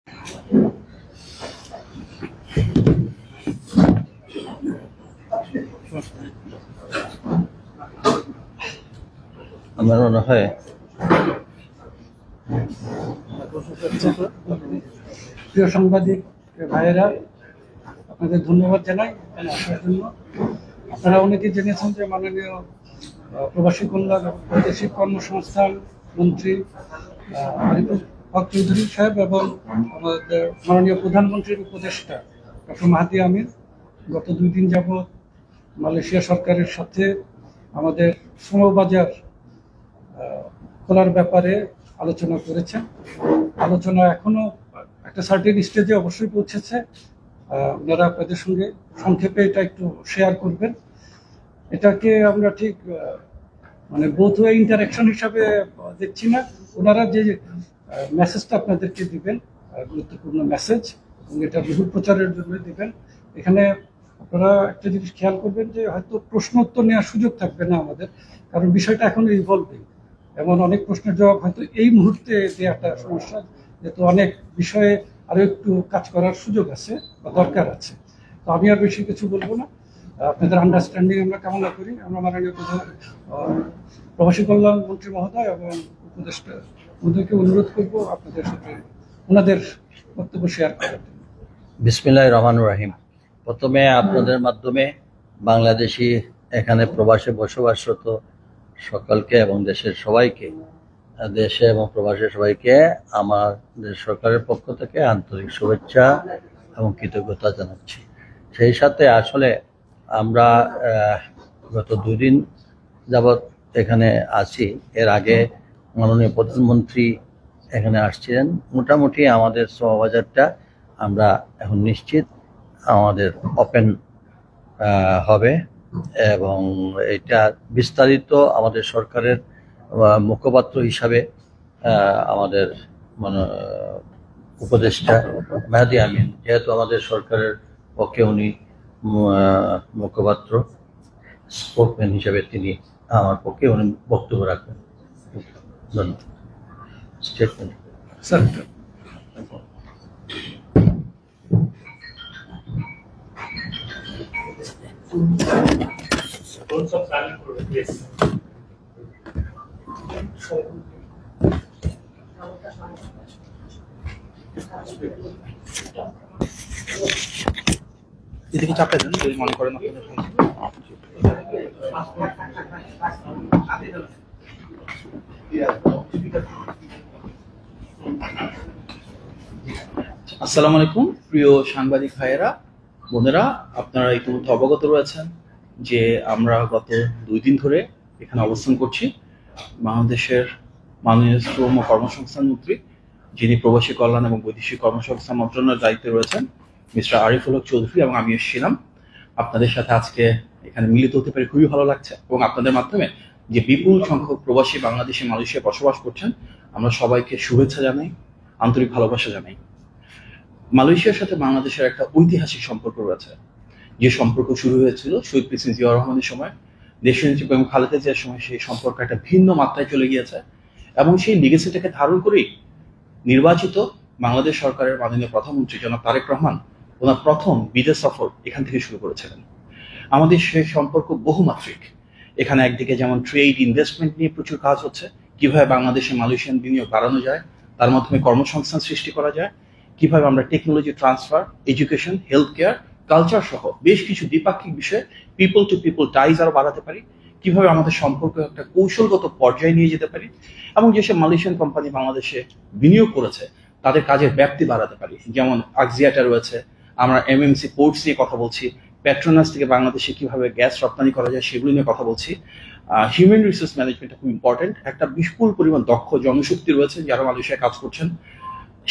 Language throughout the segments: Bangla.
আমার মনে হয় প্রিয় সাংবাদিক ভাইয়েরা, আপনাদের ধন্যবাদ জানাই আসার জন্য। আপনারা অনেকেই জেনেছেন যে মাননীয় প্রবাসী কল্যাণ এবং বৈদেশিক কর্মসংস্থান মন্ত্রী আরিফুল হক চৌধুরী সাহেব এবং আমাদের মাননীয় প্রধানমন্ত্রীর উপদেষ্টা ডক্টর মাহাদি আমির গত 2 দিন যাবৎ মালয়েশিয়া সরকারের সাথে আমাদের শ্রমবাজার খোলার ব্যাপারে আলোচনা করেছেন। আলোচনা এখনো একটা সার্টেন স্টেজে অবশ্যই পৌঁছেছে। আপনারা আপনাদের সঙ্গে সংক্ষেপে এটা একটু শেয়ার করবেন। এটাকে আমরা ঠিক মানে বোথ ওয়ে ইন্টারাকশন হিসাবে দেখছি না। ওনারা যে মেসেজটা আপনাদেরকে দিবেন, গুরুত্বপূর্ণ মেসেজ, এবং এটা বহুল প্রচারের জন্য দিবেন। এখানে আপনারা একটা জিনিস খেয়াল করবেন যে হয়তো প্রশ্ন উত্তর নেওয়ার সুযোগ থাকবে না আমাদের, কারণ বিষয়টা এখনো ইভলভিং। এমন অনেক প্রশ্নের জবাব হয়তো এই মুহূর্তে দেওয়াটা সমস্যা, যেহেতু অনেক বিষয়ে আরো একটু কাজ করার সুযোগ আছে বা দরকার আছে। তো আমি আর বেশি কিছু বলবো না। আপনাদের আন্ডারস্ট্যান্ডিং আমরা কামনা করি। আমরা মাননীয় প্রবাসী কল্যাণ মন্ত্রী মহোদয় এবং উপদেষ্টা মহোদয়কে অনুরোধ করব আপনাদের সাথে ওনাদের বক্তব্য শেয়ার করার জন্য। বিসমিল্লাহির রহমানির রহিম। প্রথমে আপনাদের মাধ্যমে বাংলাদেশি এখানে প্রবাসে বসবাসরত সকলকে এবং দেশের সবাইকে, দেশে এবং প্রবাসী সবাইকে আমাদের সরকারের পক্ষ থেকে আন্তরিক শুভেচ্ছা এবং কৃতজ্ঞতা জানাচ্ছি। সেই সাথে আসলে আমরা গত 2 দিন যাবৎ এখানে আছি। এর আগে মাননীয় প্রধানমন্ত্রী এখানে আসছিলেন। মোটামুটি আমাদের শ্রমবাজারটা আমরা এখন নিশ্চিত আমাদের ওপেন হবে, এবং এটা বিস্তারিত আমাদের সরকারের মুখপাত্র হিসাবে আমাদের উপদেষ্টা মাহাদি আমিন, যেহেতু আমাদের সরকারের পক্ষে উনি মুখপাত্র, স্পোকম্যান হিসাবে তিনি আমার পক্ষে উনি বক্তব্য রাখবেন। ধন্যবাদ। স্টেটমেন্ট স্যার, এদিকে চাপে দেন যদি মনে করেন আসসালামু আলাইকুম। প্রিয় সাংবাদিক ভাইয়েরা, বোনেরা, আপনারা ইতিমধ্যে অবগত রয়েছেন যে আমরা গত 2 দিন ধরে এখানে অবস্থান করছি। বাংলাদেশের মাননীয় শ্রম ও কর্মসংস্থান মন্ত্রী, যিনি প্রবাসী কল্যাণ এবং বৈদেশিক কর্মসংস্থান মন্ত্রণালয়ের দায়িত্বে রয়েছেন, মিস্টার আরিফুল হক চৌধুরী, এবং আমি এসেছিলাম। আপনাদের সাথে আজকে এখানে মিলিত হতে পেরে খুবই ভালো লাগছে, এবং আপনাদের মাধ্যমে যে বিপুল সংখ্যক প্রবাসী বাংলাদেশে মালয়েশিয়ায় বসবাস করছেন, আমরা সবাইকে শুভেচ্ছা জানাই, আন্তরিক ভালোবাসা জানাই। মালয়েশিয়ার সাথে বাংলাদেশের একটা ঐতিহাসিক সম্পর্ক রয়েছে, যে সম্পর্ক শুরু হয়েছিল শহীদ প্রেসিডেন্ট জিয়াউর রহমানের সময়, দেশনেত্রী বেগম খালেদা জিয়ার সময়। সেই সম্পর্ক একটা ভিন্ন মাত্রায় চলে গিয়েছে, এবং সেই লিগেসিটাকে ধারণ করেই নির্বাচিত বাংলাদেশ সরকারের মাননীয় প্রধানমন্ত্রী জনাব তারেক রহমান ওনার প্রথম বিদেশ সফর এখান থেকে শুরু করেছিলেন। আমাদের সেই সম্পর্ক বহুমাত্রিক। এখানে একদিকে যেমন ট্রেড ইনভেস্টমেন্ট নিয়ে প্রচুর কাজ হচ্ছে, কিভাবে বাংলাদেশে মালয়েশিয়ান বিনিয়োগ বাড়ানো যায়, তার মাধ্যমে কর্মসংস্থান সৃষ্টি করা যায়, কিভাবে আমরা technology transfer, education, health care, culture সহ বেশ কিছু দ্বিপাক্ষিক বিষয়ে পিপল টু পিপল টাইজ আরো বাড়াতে পারি, কিভাবে আমাদের সম্পর্ক একটা কৌশলগত পর্যায়ে নিয়ে যেতে পারি, এবং যেসব মালয়েশিয়ান কোম্পানি বাংলাদেশে বিনিয়োগ করেছে তাদের কাজের ব্যাপ্তি বাড়াতে পারি। যেমন আকজিয়াটা রয়েছে, আমরা এমএমসি পোর্টস নিয়ে কথা বলছি, পেট্রোনাস থেকে বাংলাদেশে কিভাবে গ্যাস রপ্তানি করা যায় সেগুলো নিয়ে কথা বলছি। হিউম্যান রিসোর্স ম্যানেজমেন্টটা খুব ইম্পর্টেন্ট। একটা বিপুল পরিমাণ দক্ষ জনশক্তি রয়েছে যারা মালয়েশিয়ায় কাজ করছেন,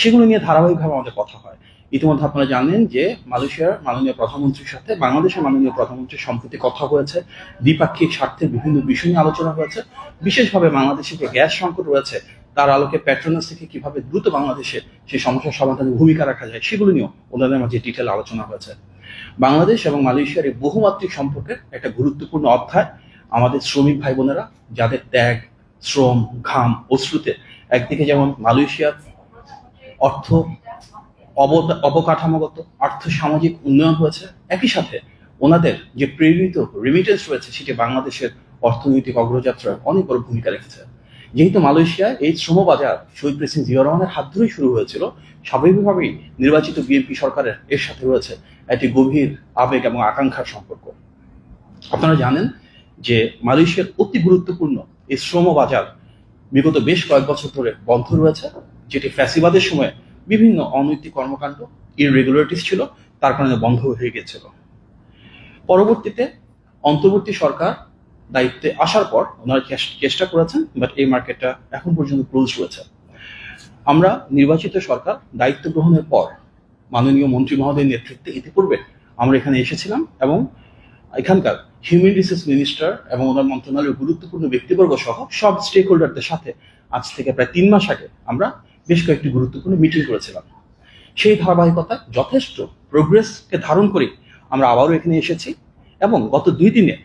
সেগুলো নিয়ে ধারাবাহিকভাবে আমাদের কথা হয়। ইতিমধ্যে আপনারা জানেন যে মালয়েশিয়ার মাননীয় প্রধানমন্ত্রীর সাথে বাংলাদেশের মাননীয় প্রধানমন্ত্রীর সম্প্রতি কথা হয়েছে, দ্বিপাক্ষিক স্বার্থের বিভিন্ন বিষয় নিয়ে আলোচনা হয়েছে। বিশেষভাবে বাংলাদেশে যে গ্যাস সংকট রয়েছে তার আলোকে পেট্রোনাস থেকে কিভাবে দ্রুত বাংলাদেশে সেই সমস্যার সমাধানে ভূমিকা রাখা যায় সেগুলো নিয়েও ওনাদের মাঝে ডিটেল আলোচনা হয়েছে। বাংলাদেশ এবং মালয়েশিয়ার এই বহুমাত্রিক সম্পর্কের একটা গুরুত্বপূর্ণ অধ্যায় আমাদের শ্রমিক ভাই বোনেরা, যাদের ত্যাগ, শ্রম, ঘাম, অশ্রুতে একদিকে যেমন মালয়েশিয়ার অর্থ অবকাঠামোগত আর্থ সামাজিক উন্নয়ন হয়েছে। একই সাথে ওনাদের যে প্রেরিত রেমিটেন্স রয়েছে সেটি বাংলাদেশের অর্থনৈতিক অগ্রযাত্রায় অনেক বড় ভূমিকা রেখেছে। যেহেতু মালয়েশিয়ায় এই শ্রমবাজার শহীদ প্রেসিডেন্ট জিয়াউর রহমানের হাত ধরেই শুরু হয়েছিল, স্বাভাবিকভাবেই নির্বাচিত বিএনপি সরকারের এর সাথে রয়েছে একটি গভীর আবেগ এবং আকাঙ্ক্ষার সম্পর্ক। আপনারা জানেন যে মালয়েশিয়ার অতি গুরুত্বপূর্ণ এই শ্রমবাজার বিগত বেশ কয়েক বছর ধরে বন্ধ রয়েছে, যেটি ফ্যাসিবাদের সময় বিভিন্ন অনৈতিক কর্মকাণ্ড ইররেগুলারিটিস ছিল, তার কারণে বন্ধ হয়ে গিয়েছিল। পরবর্তীতে অন্তর্বর্তী সরকার দায়িত্বে আসার পর ওনারা চেষ্টা করেছেন, বাট এই মার্কেটটা এখন পর্যন্ত ক্লোজ রয়েছে। আমরা নির্বাচিত সরকার দায়িত্ব গ্রহণের পর মাননীয় মন্ত্রী মহোদয়ের নেতৃত্বে ইতিপূর্বে আমরা এখানে এসেছিলাম এবং এখানকার হিউম্যান রিসোর্স মিনিস্টার এবং ওনার মন্ত্রণালয়ের গুরুত্বপূর্ণ ব্যক্তিবর্গ সহ সব স্টেক হোল্ডারদের সাথে আজ থেকে প্রায় 3 মাস আগে আমরা বেশ কয়েকটি গুরুত্বপূর্ণ মিটিং করেছিলাম। সেই ধারাবাহিকতায় যথেষ্ট প্রোগ্রেসকে ধারণ করে আমরা আবারও এখানে এসেছি এবং গত 2 দিনে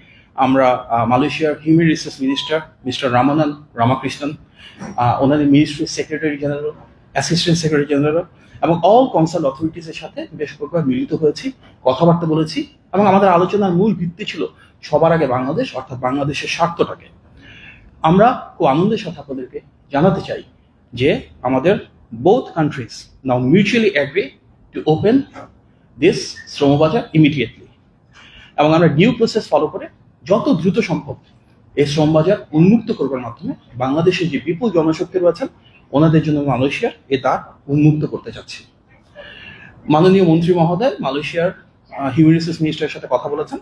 আমরা মালয়েশিয়ার human resource minister mister Ramanan Ramakrishnan, ওনাদের মিনিস্ট্রির secretary general, assistant secretary general এবং অল কনসার্ন অথরিটিসের সাথে বেশ কয়েকবার মিলিত হয়েছি, কথাবার্তা বলেছি এবং আমাদের আলোচনার মূল ভিত্তি ছিল সবার আগে বাংলাদেশ, অর্থাৎ বাংলাদেশের স্বার্থটাকে। আমরা খুব আনন্দের সাথে আপনাদেরকে জানাতে চাই যে আমাদের both countries now mutually agree to open this শ্রমবাজার immediately এবং আমরা ডিউ প্রসেস ফলো করে যত দ্রুত সম্ভব এই শ্রমবাজার উন্মুক্ত করবার মাধ্যমে বাংলাদেশের যে বিপুল জনশক্তি রয়েছেন ওনাদের জন্য মালয়েশিয়ার এ দ্বার উন্মুক্ত করতে চাচ্ছি। মাননীয় মন্ত্রী মহোদয় মালয়েশিয়ার হিউম্যান রিসোর্স মিনিস্টারের সাথে কথা বলেছেন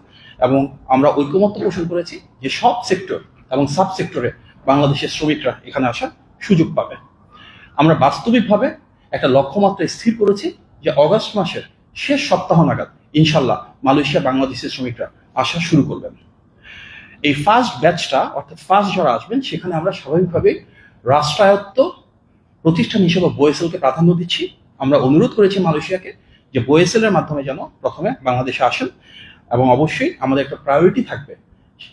এবং আমরা ঐকমত্য পোষণ করেছি যে সব সেক্টর এবং সাব সেক্টরে বাংলাদেশের শ্রমিকরা এখানে আসার সুযোগ পাবে। আমরা বাস্তবিকভাবে একটা লক্ষ্যমাত্রা স্থির করেছি যে অগস্ট মাসের শেষ সপ্তাহ নাগাদ ইনশাল্লাহ মালয়েশিয়া বাংলাদেশের শ্রমিকরা আসা শুরু করবেন। এই ফার্স্ট ব্যাচটা অর্থাৎ ফার্স্ট যারা আসবেন সেখানে আমরা স্বাভাবিকভাবেই রাষ্ট্রায়ত্ত প্রতিষ্ঠান হিসেবে বোয়েসেলকে প্রাধান্য দিচ্ছি। আমরা অনুরোধ করেছি মালয়েশিয়াকে যে বোয়েসেলের মাধ্যমে যেন প্রথমে বাংলাদেশে আসেন এবং অবশ্যই আমাদের একটা প্রায়োরিটি থাকবে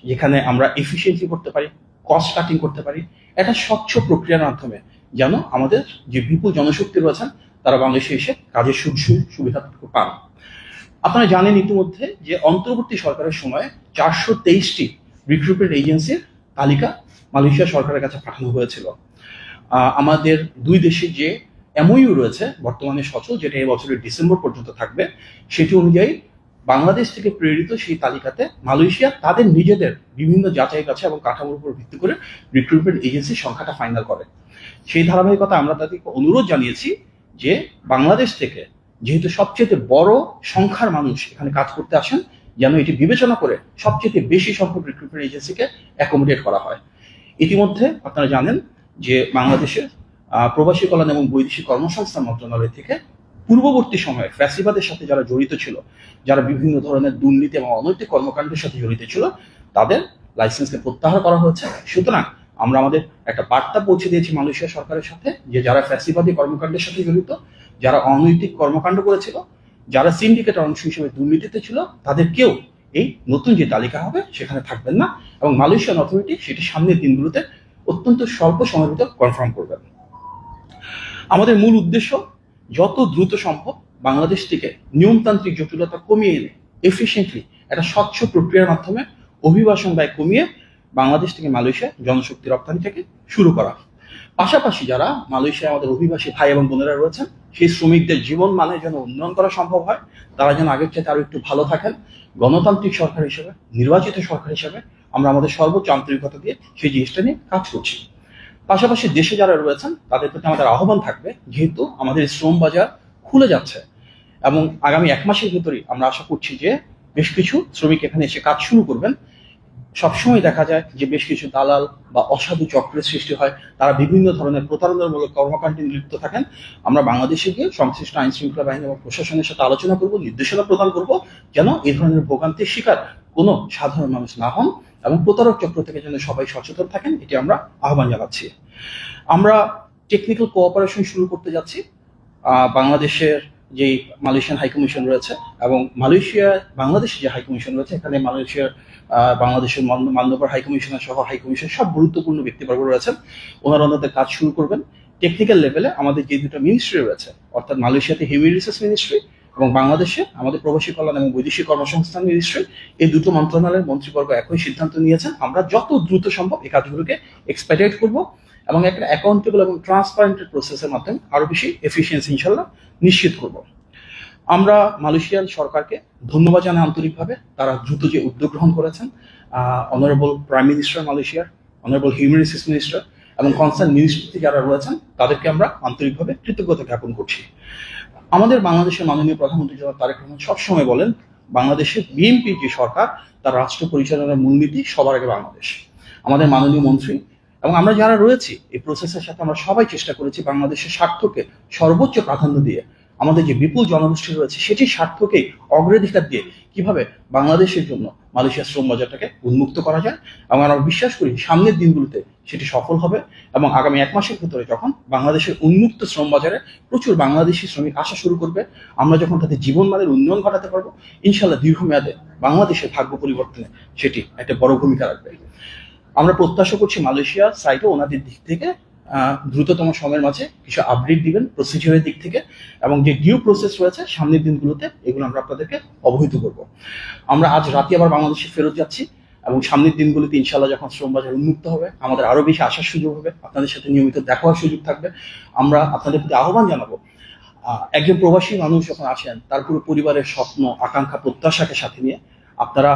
যেখানে আমরা এফিসিয়েন্সি করতে পারি, কস্ট কাটিং করতে পারি, একটা স্বচ্ছ প্রক্রিয়ার মাধ্যমে যেন আমাদের যে বিপুল জনশক্তি রয়েছেন তারা বাংলাদেশে এসে কাজের সুবিধা পান। আপনারা জানেন ইতিমধ্যে যে অন্তর্বর্তী সরকারের সময় 423টি রিক্রুটমেন্ট এজেন্সির তালিকা মালয়েশিয়া সরকারের কাছে পাঠানো হয়েছিল। আমাদের দুই দেশে যে এমওইউ রয়েছে বর্তমানে সচল, যেটা এই বছরের ডিসেম্বর পর্যন্ত থাকবে, সেটি অনুযায়ী বাংলাদেশ থেকে প্রেরিত সেই তালিকাতে মালয়েশিয়া তাদের নিজেদের বিভিন্ন যাচাই বাছাই এবং কাঠামোর উপর ভিত্তি করে রিক্রুটমেন্ট এজেন্সির সংখ্যাটা ফাইনাল করে। সেই ধারাবাহিকতা আমরা তাদেরকে অনুরোধ জানিয়েছি যে বাংলাদেশ থেকে যেহেতু সবচেয়ে বড় সংখ্যার মানুষ এখানে কাজ করতে আসেন, যেন এটি বিবেচনা করে সবচেয়ে বেশি সংখ্যক রিক্রুটমেন্ট এজেন্সিকে অ্যাকোমোডেট করা হয়। ইতিমধ্যে আপনারা জানেন যে বাংলাদেশের প্রবাসী কল্যাণ এবং বৈদেশিক কর্মসংস্থান মন্ত্রণালয় থেকে পূর্ববর্তী সময়ে ফ্যাসিবাদের সাথে যারা জড়িত ছিল, যারা বিভিন্ন ধরনের দুর্নীতি এবং অনৈতিক কর্মকাণ্ডের সাথে জড়িত ছিল, তাদের লাইসেন্সকে প্রত্যাহার করা হয়েছে। সুতরাং আমরা আমাদের একটা বার্তা পৌঁছে দিয়েছি মালয়েশিয়া সরকারের সাথে যে যারা ফ্যাসিবাদী কর্মকাণ্ডের সাথে জড়িত, যারা অনৈতিক কর্মকাণ্ড করেছিল, যারা সিন্ডিকেটের অংশ হিসেবে দুর্নীতিতে ছিল, তাদের কেউ এই নতুন যে তালিকা হবে সেখানে থাকবেন না এবং মালয়েশিয়ান অথরিটি সেটি সামনের দিনগুলোতে অত্যন্ত স্বল্প সময়ের ভিতর কনফার্ম করবেন। আমাদের মূল উদ্দেশ্য যত দ্রুত সম্ভব বাংলাদেশ থেকে নিয়মতান্ত্রিক জটিলতা কমিয়ে এনে এফিসিয়েন্টলি একটা স্বচ্ছ প্রক্রিয়ার মাধ্যমে অভিবাসন ব্যয় কমিয়ে বাংলাদেশ থেকে মালয়েশিয়া জনশক্তি রপ্তানি থেকে শুরু করা। পাশাপাশি যারা মালয়েশিয়ায় আমাদের অভিবাসী ভাই এবং বোনেরা রয়েছেন সেই শ্রমিকদের জীবন মানের যেন উন্নয়ন করা সম্ভব হয়, তারা যেন আগের চাইতে আরো একটু ভালো থাকেন। গণতান্ত্রিক সরকার হিসেবে, নির্বাচিত সরকার হিসেবে আমরা আমাদের সর্বোচ্চ আন্তরিকতা দিয়ে সেই জিনিসটা নিয়ে কাজ করছি। পাশাপাশি দেশে যারা রয়েছেন তাদের প্রতি আমাদের আহ্বান থাকবে, যেহেতু আমাদের শ্রম বাজার খুলে যাচ্ছে এবং আগামী 1 মাসের ভিতরেই আমরা আশা করছি যে বেশ কিছু শ্রমিক এখানে এসে কাজ শুরু করবেন। সবসময় দেখা যায় যে বেশ কিছু দালাল বা অসাধু চক্রের সৃষ্টি হয়, তারা বিভিন্ন ধরনের প্রতারণামূলক কর্মকাণ্ডে লিপ্ত থাকেন। আমরা বাংলাদেশে গিয়ে সংশ্লিষ্ট আইন শৃঙ্খলা বাহিনী এবং প্রশাসনের সাথে আলোচনা করব, নির্দেশনা প্রদান করব যেন এই ধরনের ভোগান্তির শিকার কোনো সাধারণ মানুষ না হন এবং প্রতারক চক্র থেকে যেন সবাই সচেতন থাকেন, এটি আমরা আহ্বান জানাচ্ছি। আমরা টেকনিক্যাল কোঅপারেশন শুরু করতে যাচ্ছি বাংলাদেশের যে মালয়েশিয়ান হাইকমিশন রয়েছে এবং বাংলাদেশের যে হাইকমিশন রয়েছে, এখানে বাংলাদেশের মান্যবর হাইকমিশনার সহ হাইকমিশন সব গুরুত্বপূর্ণ ব্যক্তিবর্গ রয়েছেন, ওনারা ওনাদের কাজ শুরু করবেন টেকনিক্যাল লেভেলে আমাদের যে দুটো মিনিস্ট্রি রয়েছে, অর্থাৎ মালয়েশিয়াতে হিউম্যান রিসোর্স মিনিস্ট্রি এবং বাংলাদেশে আমাদের প্রবাসী কল্যাণ এবং বৈদেশিক কর্মসংস্থান মিনিস্ট্রি, এই দুটো মন্ত্রণালয়ের মন্ত্রীবর্গ একই সিদ্ধান্ত নিয়েছেন আমরা যত দ্রুত সম্ভব এই কাজগুলোকে এক্সপেডিট করব এবং একটা অ্যাকাউন্টেবল এবং ট্রান্সপারেন্ট প্রসেসের মাধ্যমে আরো বেশি এফিসিয়েন্সি ইনশাল্লাহ নিশ্চিত করব। আমরা মালয়েশিয়ান সরকারকে ধন্যবাদ জানাই আন্তরিকভাবে, তারা দ্রুত যে উদ্যোগ গ্রহণ করেছেন। অনারেবল প্রাইম মিনিস্টার মালয়েশিয়ার, অনারেবল হিউম্যান রিসোর্স মিনিস্টার এবং কনসার্ন মিনিস্ট্রি যারা রয়েছেন তাদেরকে আমরা আন্তরিকভাবে কৃতজ্ঞতা জ্ঞাপন করছি। আমাদের বাংলাদেশের মাননীয় প্রধানমন্ত্রী জনাব তারেক রহমান সবসময় বলেন, বাংলাদেশের বিএনপি যে সরকার তার রাষ্ট্র পরিচালনার মূলনীতি সবার আগে বাংলাদেশ। আমাদের মাননীয় মন্ত্রী এবং আমরা যারা রয়েছি এই প্রসেসের সাথে আমরা সবাই চেষ্টা করেছি বাংলাদেশের স্বার্থকে সর্বোচ্চ প্রাধান্য দিয়ে, আমাদের যে বিপুল জনগোষ্ঠী রয়েছে সেটির স্বার্থকে অগ্রাধিকার দিয়ে কিভাবে বাংলাদেশের জন্য মালয়েশিয়ার শ্রম বাজারটাকে উন্মুক্ত করা যায়। এবং আমরা বিশ্বাস করি সামনের দিনগুলোতে সেটি সফল হবে এবং আগামী 1 মাসের ভিতরে যখন বাংলাদেশের উন্মুক্ত শ্রম বাজারে প্রচুর বাংলাদেশি শ্রমিক আসা শুরু করবে, আমরা যখন তাদের জীবনমানের উন্নয়ন ঘটাতে পারবো, ইনশাল্লাহ দীর্ঘমেয়াদে বাংলাদেশের ভাগ্য পরিবর্তনে সেটি একটা বড় ভূমিকা রাখবে। আমরা প্রত্যাশা করছি মালয়েশিয়া সাইডে ওনাদের দিক থেকে দ্রুততম সময়ের মাঝে কিছু আপডেট দিবেন প্রসিজিওরের দিক থেকে, এবং যে ডিউ প্রসেস রয়েছে সামনের দিনগুলোতে এগুলো আমরা আপনাদেরকে অবহিত করব। আমরা আজ রাতে আবার বাংলাদেশে ফেরত যাচ্ছি এবং সামনের দিনগুলোতে ইনশাল্লাহ যখন শ্রম বাজার উন্মুক্ত হবে আমাদের আরো বেশি আসার সুযোগ হবে, আপনাদের সাথে নিয়মিত দেখা হওয়ার সুযোগ থাকবে। আমরা আপনাদের প্রতি আহ্বান জানাবো, একজন প্রবাসী মানুষ যখন আসেন তার পুরো পরিবারের স্বপ্ন আকাঙ্ক্ষা প্রত্যাশাকে সাথে নিয়ে আপনারা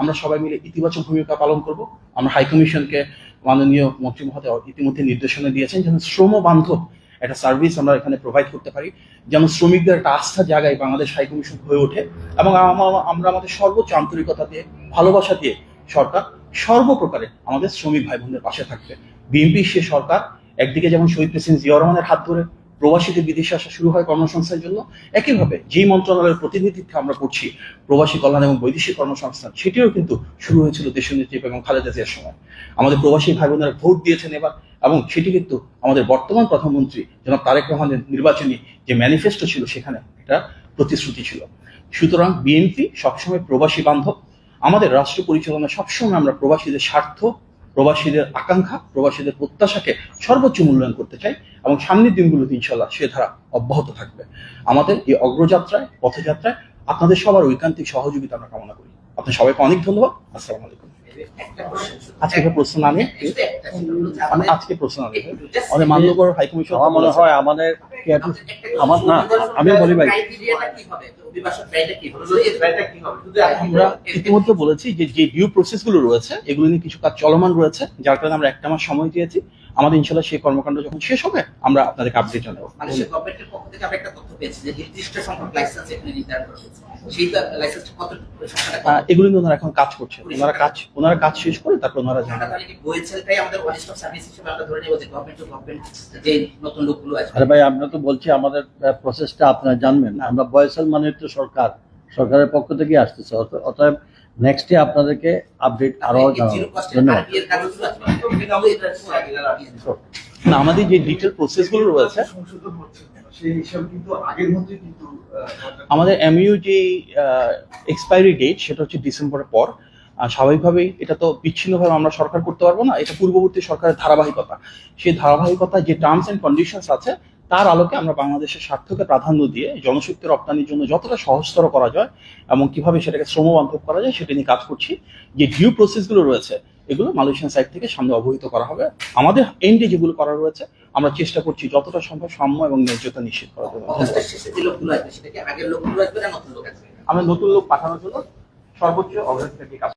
আমরা সবাই মিলে ইতিবাচক ভূমিকা পালন করব। আমরা হাইকমিশনকে মাননীয় মন্ত্রী মহোদয় ইতিমধ্যে নির্দেশনা দিয়েছেন যেন শ্রম বান্ধব একটা সার্ভিস আমরা এখানে প্রোভাইড করতে পারি, যেন শ্রমিকদের একটা আস্থার জায়গায় বাংলাদেশ হাইকমিশন হয়ে ওঠে এবং আমরা আমাদের সর্বোচ্চ আন্তরিকতা দিয়ে ভালোবাসা দিয়ে সরকার সর্বপ্রকারে আমাদের শ্রমিক ভাই বোনদের পাশে থাকবে। বিএনপি সে সরকার একদিকে যেমন শহীদ প্রেসিডেন্ট জিয়া রহমানের হাত ধরে প্রবাসীদের বিদেশে আসা শুরু হয় কর্মসংস্থানের জন্য, একইভাবে যেই মন্ত্রণালয়ের প্রতিনিধিত্বে আমরা করছি প্রবাসী কল্যাণ এবং বৈদেশিক কর্মসংস্থান, সেটিও কিন্তু শুরু হয়েছিল দেশনেত্রী এবং খালেদা জিয়ার সময়। আমাদের প্রবাসী ভাই বোনেরা ভোট দিয়েছেন এবার, এবং সেটি কিন্তু আমাদের বর্তমান প্রধানমন্ত্রী জনাব তারেক রহমানের নির্বাচনী যে ম্যানিফেস্টো ছিল সেখানে একটা প্রতিশ্রুতি ছিল। সুতরাং বিএনপি সবসময় প্রবাসী বান্ধব, আমাদের রাষ্ট্র পরিচালনা সবসময় আমরা প্রবাসীদের স্বার্থ, প্রবাসীদের আকাঙ্ক্ষা, প্রবাসীদের প্রত্যাশাকে সর্বোচ্চ মূল্যায়ন করতে চাই এবং সামনের দিনগুলোতে ইনশাল্লাহ সে ধারা অব্যাহত থাকবে। আমাদের এই অগ্রযাত্রায় পথযাত্রায় আপনাদের সবার ঐকান্তিক সহযোগিতা আমরা কামনা করি। আপনাদের সবাইকে অনেক ধন্যবাদ। আসসালামু আলাইকুম। আজকে প্রশ্ন না নিয়ে আজকে প্রশ্ন না নিয়ে আমাদের মান্যবর হাইকমিশন আমার মনে হয় আমাদের আমার না আমি বলি ভাই, আমরা ইতিমধ্যে বলেছি যে যে ডিউ প্রসেস গুলো রয়েছে এগুলো নিয়ে কিছু কাজ চলমান রয়েছে, যার কারণে আমরা 1 মাস সময় দিয়েছি। আমাদের ইনশাল্লাহ সেই কর্মকাণ্ড যখন শেষ হবে আমরা আপনাদেরকে আপডেট জানাবো। বাংলাদেশের গভর্নমেন্টের পক্ষ থেকে আমরা একটা তথ্য পেয়েছি যে নির্দিষ্ট সংখ্যক লাইসেন্স এখানে নির্ধারণ করা হয়েছে, সেই লাইসেন্সটা কত সংখ্যাটা এগুলো নিয়ে ওনারা এখন কাজ করছে, ওনারা কাজ শেষ করে তারপর ওনারা জানাবেন। তাহলে কি বইছেলটাই আমাদের ওয়ান স্টপ সার্ভিস হিসেবে আমরা ধরে নেব যে গভর্নমেন্ট টু গভর্নমেন্ট যে নতুন লোকগুলো আছে। আরে ভাই আমরা তো বলছি আমাদের প্রসেসটা আপনারা জানবেন, আমরা বয়সেল মানে তো সরকারের পক্ষ থেকে আসতেছে, অতএব নেক্সট ডে আপনাদেরকে আপডেট আরো জানাবো। ধন্যবাদ। না, আমাদের যে ডিটেল প্রসেস গুলো রয়েছে আমাদের এমইউ যে এক্সপায়ারি ডেট সেটা হচ্ছে ডিসেম্বরের পর। স্বাভাবিকভাবেই এটা তো বিচ্ছিন্নভাবে আমরা সরকার করতে পারবো না, এটা পূর্ববর্তী সরকারের ধারাবাহিকতা। সেই ধারাবাহিকতা যে টার্মস এন্ড কন্ডিশনস আছে তার আলোকে আমরা বাংলাদেশের স্বার্থকে প্রাধান্য দিয়ে জনশক্তি রপ্তানির জন্য যতটা সহজতর করা যায় এবং কিভাবে সেটাকে শ্রমবান্ধব করা যায় সেটা নিয়ে কাজ করছি। যে ডিউ প্রসেসগুলো রয়েছে এগুলো মালয়েশিয়ান সাইড থেকে সামনে অবহিত করা হবে। আমাদের এন্ডে যেগুলো করা রয়েছে আমরা চেষ্টা করছি যতটা সম্ভব সাম্য এবং ন্যায্যতা নিশ্চিত করার জন্য। আমরা নতুন লোক পাঠানোর জন্য সর্বোচ্চ অগ্রাধিকার দিয়ে কাজ